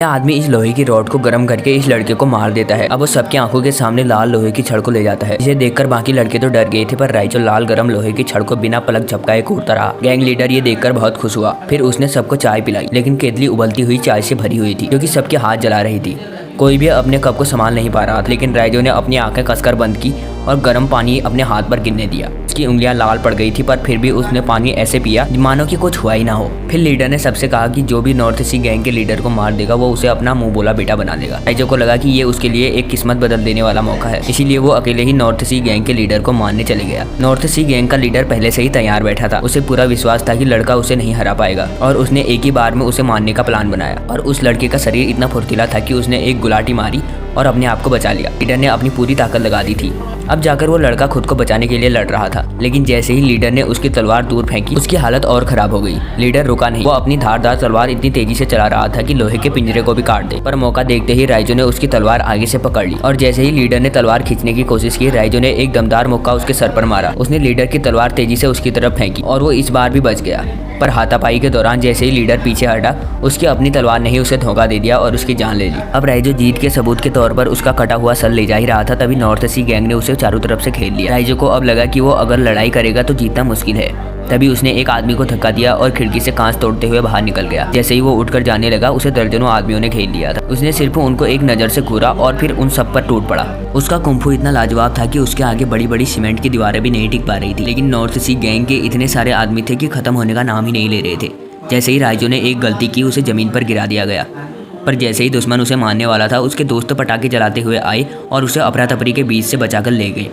आदमी इस लोहे की रॉड को गर्म करके इस लड़के को मार देता है। अब वो सबकी आंखों के सामने लाल लोहे की छड़ को ले जाता है। इसे देखकर बाकी लड़के तो डर गए थे, पर राइचो लाल गरम लोहे की छड़ को बिना पलक झपकाए कूदता रहा। गैंग लीडर ये देखकर बहुत खुश हुआ। फिर उसने सबको चाय पिलाई, लेकिन केतली उबलती हुई चाय से भरी हुई थी, क्योंकि सबके हाथ जला रही थी। कोई भी अपने कप को संभाल नहीं पा रहा था, लेकिन राइजो ने अपनी आंखें कसकर बंद की और गर्म पानी अपने हाथ पर गिरने दिया। उसकी उंगलियां लाल पड़ गई थी, पर फिर भी उसने पानी ऐसे पिया मानो कि कुछ हुआ ही ना हो। फिर लीडर ने सबसे कहा कि जो भी नॉर्थ सी गैंग के लीडर को मार देगा वो उसे अपना मुंह बोला बेटा बना देगा। राइजो को लगा कि ये उसके लिए एक किस्मत बदल देने वाला मौका है, इसीलिए वो अकेले ही नॉर्थ सी गैंग के लीडर को मारने चले गया। नॉर्थ सी गैंग का लीडर पहले से ही तैयार बैठा था। उसे पूरा विश्वास था कि लड़का उसे नहीं हरा पाएगा, और उसने एक ही बार में उसे मारने का प्लान बनाया। और उस लड़के का शरीर इतना फुर्तीला था कि उसने एक गुलाटी मारी और अपने आप को बचा लिया। लीडर ने अपनी पूरी ताकत लगा दी थी। अब जाकर वो लड़का खुद को बचाने के लिए लड़ रहा था, लेकिन जैसे ही लीडर ने उसकी तलवार दूर फेंकी, उसकी हालत और खराब हो गई। लीडर रुका नहीं, वो अपनी धारदार तलवार इतनी तेजी से चला रहा था कि लोहे के पिंजरे को भी काट दे। पर मौका देखते ही राइजो ने उसकी तलवार आगे से पकड़ ली, और जैसे ही लीडर ने तलवार खींचने की कोशिश की, राइजो ने एक दमदार मुक्का उसके सर पर मारा। उसने लीडर की तलवार तेजी से उसकी तरफ फेंकी, और वो इस बार भी बच गया। पर हाथापाई के दौरान जैसे ही लीडर पीछे हटा, उसकी अपनी तलवार ने ही उसे धोखा दे दिया और उसकी जान ले ली। अब राइजो जीत के सबूत के तौर पर उसका कटा हुआ सर ले जा ही रहा था, तभी नॉर्थ सी गैंग ने उसे चारों तरफ से घेर लिया। राइजो को अब लगा कि वो अगर लड़ाई करेगा तो जीतना मुश्किल है। तभी उसने एक आदमी को धक्का दिया और खिड़की से कांच तोड़ते हुए बाहर निकल गया। जैसे ही वो उठकर जाने लगा, उसे दर्जनों आदमियों ने घेर लिया था। उसने सिर्फ उनको एक नजर से घूरा और फिर उन सब पर टूट पड़ा। उसका कुंफू इतना लाजवाब था कि उसके आगे बड़ी बड़ी सीमेंट की दीवारें भी नहीं टिक पा रही थी। लेकिन नॉर्थ सी गैंग के इतने सारे आदमी थे कि खत्म होने का नाम ही नहीं ले रहे थे। जैसे ही राइजो ने एक गलती की, उसे जमीन पर गिरा दिया गया। पर जैसे ही दुश्मन उसे मारने वाला था, उसके दोस्त पटाखे जलाते हुए आए और उसे अफरा तफरी के बीच से बचाकर ले गए।